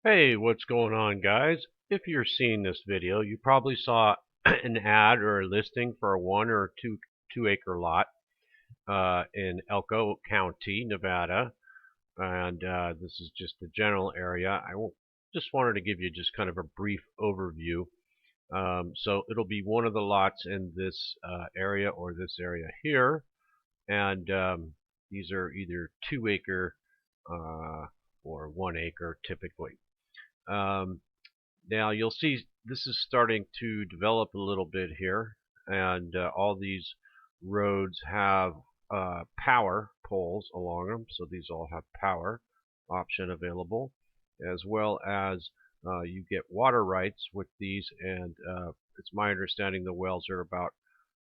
Hey, what's going on, guys? If you're seeing this video, you probably saw an ad or a listing for a 1 or 2 acre lot in Elko County, Nevada, and this is just the general area. Just wanted to give you just kind of a brief overview. So it'll be one of the lots in this area or this area here, and these are either 2 acre or 1 acre typically. Um, Now you'll see this is starting to develop a little bit here, and all these roads have power poles along them, so these all have power option available, as well as you get water rights with these, and it's my understanding the wells are about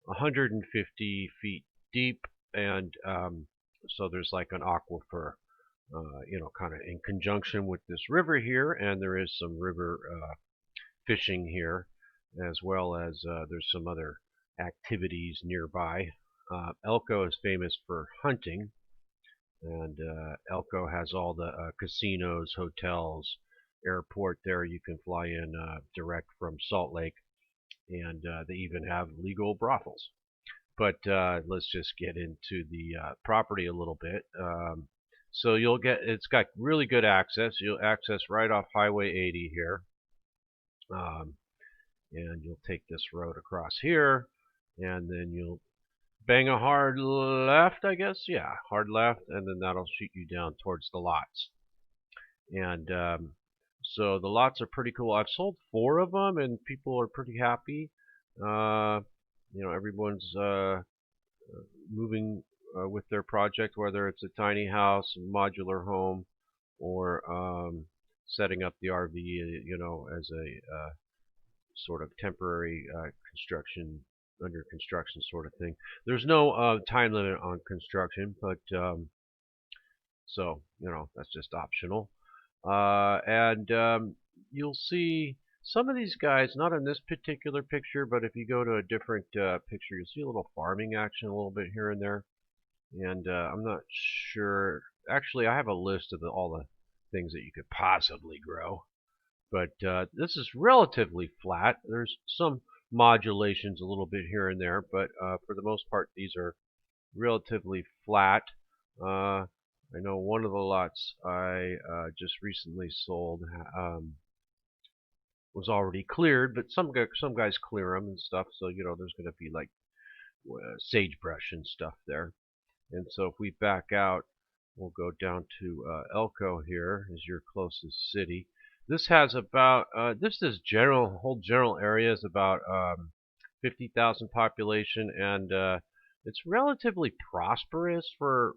150 feet deep, and so there's like an aquifer, kind of in conjunction with this river here, and there is some river fishing here, as well as there's some other activities nearby. Elko is famous for hunting, and Elko has all the casinos, hotels, airport there. You can fly in direct from Salt Lake, and they even have legal brothels. But let's just get into the property a little bit. So it's got really good access. You'll access right off Highway 80 here. Um, and you'll take this road across here, and then you'll bang a hard left, I guess. Yeah, hard left, and then that'll shoot you down towards the lots. And so the lots are pretty cool. I've sold 4 of them, and people are pretty happy. Uh, everyone's moving with their project, whether it's a tiny house, a modular home, or setting up the RV, as a sort of temporary under construction sort of thing. There's no time limit on construction, but so that's just optional. And you'll see some of these guys, not in this particular picture, but if you go to a different picture, you'll see a little farming action a little bit here and there. And I'm not sure. Actually, I have a list of all the things that you could possibly grow. But this is relatively flat. There's some modulations a little bit here and there, but for the most part, these are relatively flat. I know one of the lots I just recently sold was already cleared, but some guys clear them and stuff, so there's going to be like sagebrush and stuff there. And so if we back out, we'll go down to Elko here is your closest city. This has about whole general area is about 50,000 population, and it's relatively prosperous for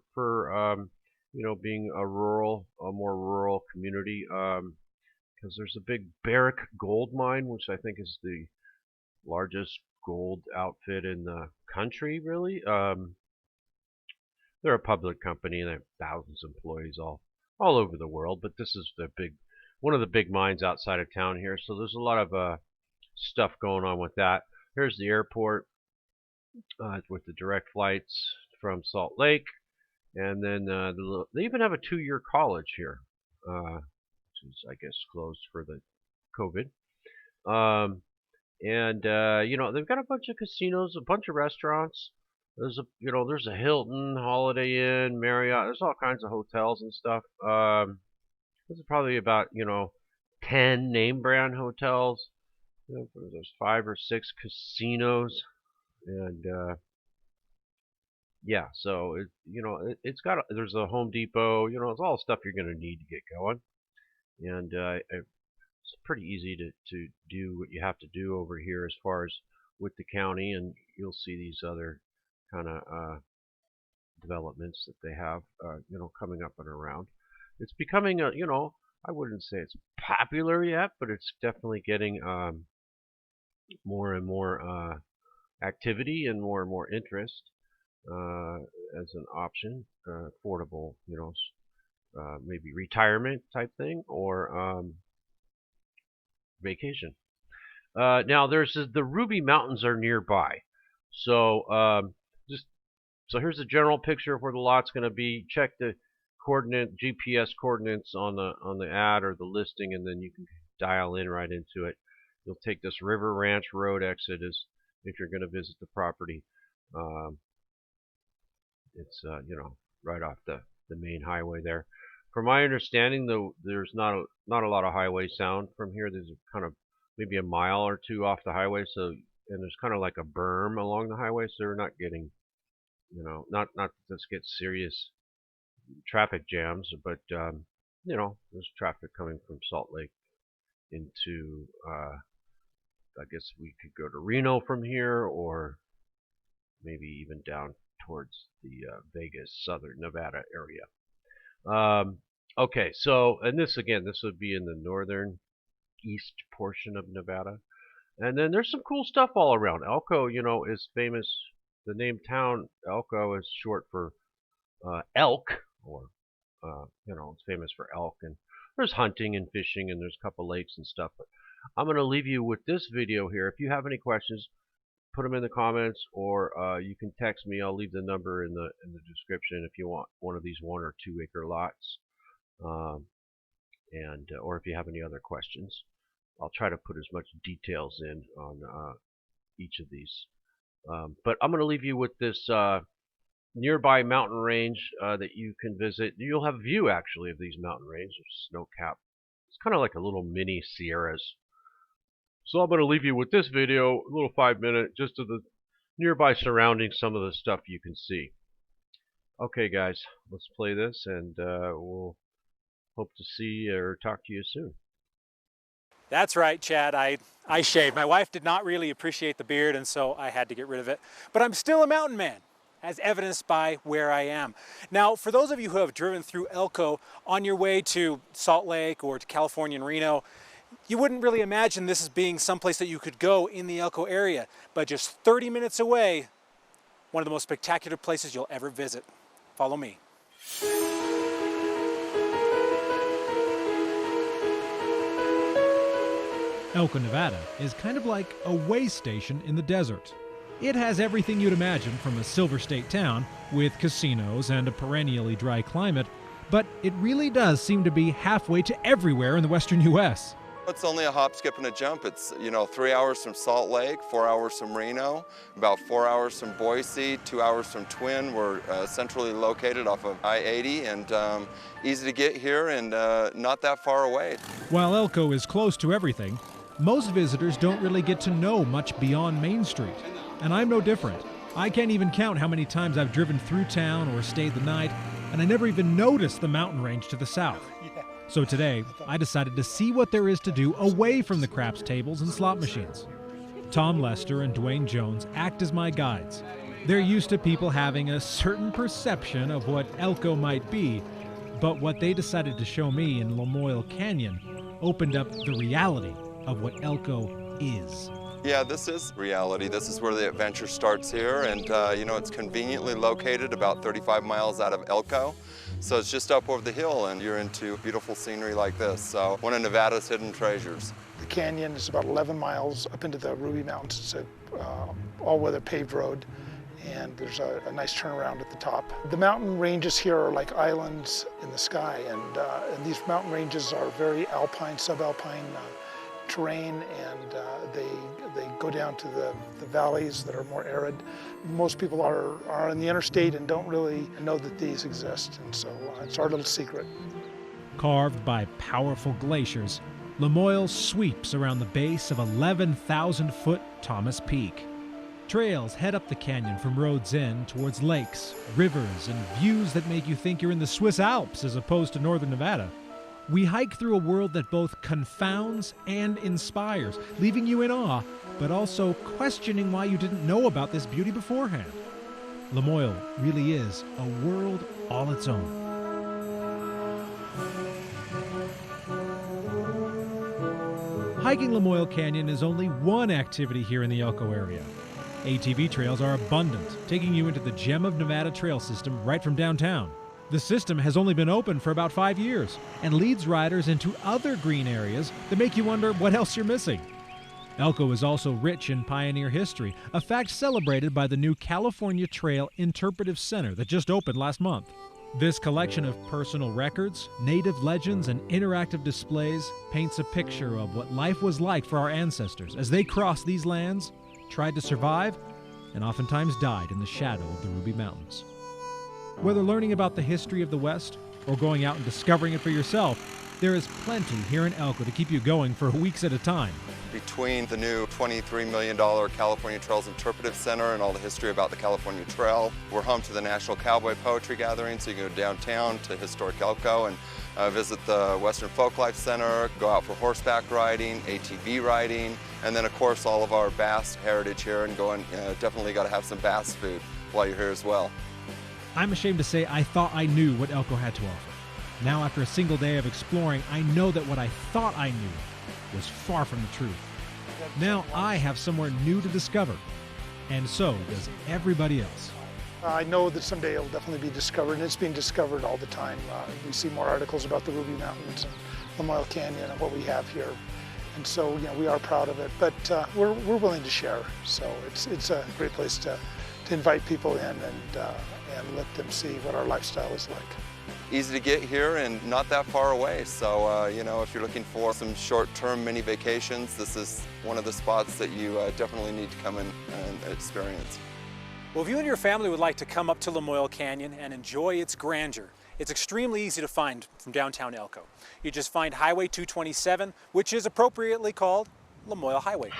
being a more rural community. Because there's a big Barrick gold mine, which I think is the largest gold outfit in the country, really. They're a public company and they have thousands of employees all over the world, but this is one of the big mines outside of town here. So there's a lot of stuff going on with that. Here's the airport with the direct flights from Salt Lake, and then they even have a 2-year college here, which is I guess closed for the COVID. And they've got a bunch of casinos, a bunch of restaurants. There's a Hilton, Holiday Inn, Marriott. There's all kinds of hotels and stuff. There's probably about 10 name brand hotels. There's 5 or 6 casinos, and yeah. So it's got there's a Home Depot. It's all the stuff you're going to need to get going, and it's pretty easy to do what you have to do over here as far as with the county, and you'll see these other kind of developments that they have, coming up and around. It's becoming I wouldn't say it's popular yet, but it's definitely getting more and more activity and more interest as an option, affordable, maybe retirement type thing or vacation. Now there's the Ruby Mountains are nearby, so just so here's a general picture of where the lot's going to be. Check the GPS coordinates on the ad or the listing, and then you can dial in right into it. You'll take this River Ranch Road exit as if you're going to visit the property. It's right off the main highway there. From my understanding, though, there's not a lot of highway sound from here. There's kind of maybe a mile or two off the highway, so and there's kind of like a berm along the highway, so we're not getting, not that this gets serious traffic jams, but there's traffic coming from Salt Lake into, I guess we could go to Reno from here, or maybe even down towards the Vegas, southern Nevada area. Okay, so, and this would be in the northern east portion of Nevada. And then there's some cool stuff all around. Elko, is famous. The name town, Elko, is short for elk, or, it's famous for elk. And there's hunting and fishing, and there's a couple lakes and stuff. But I'm going to leave you with this video here. If you have any questions, put them in the comments, or you can text me. I'll leave the number in the description if you want one of these 1 or 2 acre lots, or if you have any other questions. I'll try to put as much details in on each of these. But I'm going to leave you with this nearby mountain range that you can visit. You'll have a view actually of these mountain ranges, snow-capped. It's kind of like a little mini Sierras. So I'm going to leave you with this video, a little 5-minute, just of the nearby surroundings, some of the stuff you can see. Okay, guys, let's play this, and we'll hope to see or talk to you soon. That's right, Chad. I shaved. My wife did not really appreciate the beard, and so I had to get rid of it. But I'm still a mountain man, as evidenced by where I am. Now, for those of you who have driven through Elko on your way to Salt Lake or to California and Reno, you wouldn't really imagine this as being someplace that you could go in the Elko area, but just 30 minutes away, one of the most spectacular places you'll ever visit. Follow me. Elko, Nevada is kind of like a way station in the desert. It has everything you'd imagine from a Silver State town with casinos and a perennially dry climate, but it really does seem to be halfway to everywhere in the western U.S. It's only a hop, skip, and a jump. It's, 3 hours from Salt Lake, 4 hours from Reno, about 4 hours from Boise, 2 hours from Twin. We're centrally located off of I-80 and easy to get here and not that far away. While Elko is close to everything, most visitors don't really get to know much beyond Main Street. And I'm no different. I can't even count how many times I've driven through town or stayed the night, and I never even noticed the mountain range to the south. So today, I decided to see what there is to do away from the craps tables and slot machines. Tom Lester and Dwayne Jones act as my guides. They're used to people having a certain perception of what Elko might be, but what they decided to show me in Lamoille Canyon opened up the reality of what Elko is. Yeah, this is reality. This is where the adventure starts here, and it's conveniently located about 35 miles out of Elko. So it's just up over the hill, and you're into beautiful scenery like this. So one of Nevada's hidden treasures. The canyon is about 11 miles up into the Ruby Mountains. It's an all-weather paved road, and there's a nice turnaround at the top. The mountain ranges here are like islands in the sky, and these mountain ranges are very alpine, subalpine terrain, and they go down to the valleys that are more arid. Most people are on the interstate and don't really know that these exist, and so it's our little secret. Carved by powerful glaciers, Lamoille sweeps around the base of 11,000-foot Thomas Peak. Trails head up the canyon from roads in towards lakes, rivers, and views that make you think you're in the Swiss Alps as opposed to northern Nevada. We hike through a world that both confounds and inspires, leaving you in awe, but also questioning why you didn't know about this beauty beforehand. Lamoille really is a world all its own. Hiking Lamoille Canyon is only one activity here in the Elko area. ATV trails are abundant, taking you into the Gem of Nevada trail system right from downtown. The system has only been open for about 5 years and leads riders into other green areas that make you wonder what else you're missing. Elko is also rich in pioneer history, a fact celebrated by the new California Trail Interpretive Center that just opened last month. This collection of personal records, native legends, and interactive displays paints a picture of what life was like for our ancestors as they crossed these lands, tried to survive, and oftentimes died in the shadow of the Ruby Mountains. Whether learning about the history of the West or going out and discovering it for yourself, there is plenty here in Elko to keep you going for weeks at a time. Between the new $23 million California Trails Interpretive Center and all the history about the California Trail, we're home to the National Cowboy Poetry Gathering, so you can go downtown to historic Elko and visit the Western Folklife Center, go out for horseback riding, ATV riding, and then of course all of our bass heritage here, and definitely got to have some bass food while you're here as well. I'm ashamed to say I thought I knew what Elko had to offer. Now, after a single day of exploring, I know that what I thought I knew was far from the truth. Now I have somewhere new to discover, and so does everybody else. I know that someday it'll definitely be discovered, and it's being discovered all the time. We see more articles about the Ruby Mountains and Lamoille Canyon and what we have here. And so, we are proud of it, but we're willing to share. So it's a great place to invite people in and let them see what our lifestyle is like. Easy to get here and not that far away. So, if you're looking for some short-term mini vacations, this is one of the spots that you definitely need to come in and experience. Well, if you and your family would like to come up to Lamoille Canyon and enjoy its grandeur, it's extremely easy to find from downtown Elko. You just find Highway 227, which is appropriately called Lamoille Highway.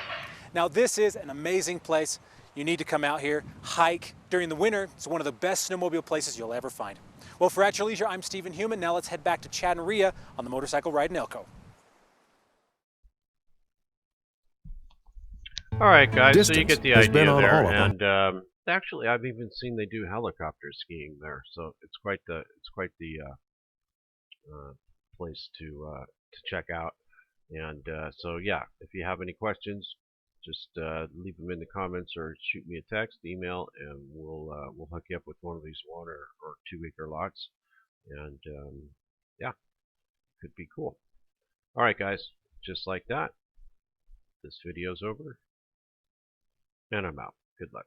Now, this is an amazing place. You need to come out here, hike. During the winter, it's one of the best snowmobile places you'll ever find. Well, for At Your Leisure, I'm Stephen Human. Now let's head back to Chad and Rhea on the motorcycle ride in Elko. All right, guys, so you Distance get the has idea been on there. all of them. And actually, I've even seen they do helicopter skiing there, so it's quite the place to check out. And so yeah, if you have any questions, just leave them in the comments or shoot me a text, email, and we'll hook you up with one of these 1 or 2 acre lots. And yeah, could be cool. All right, guys, just like that, this video's over, and I'm out. Good luck.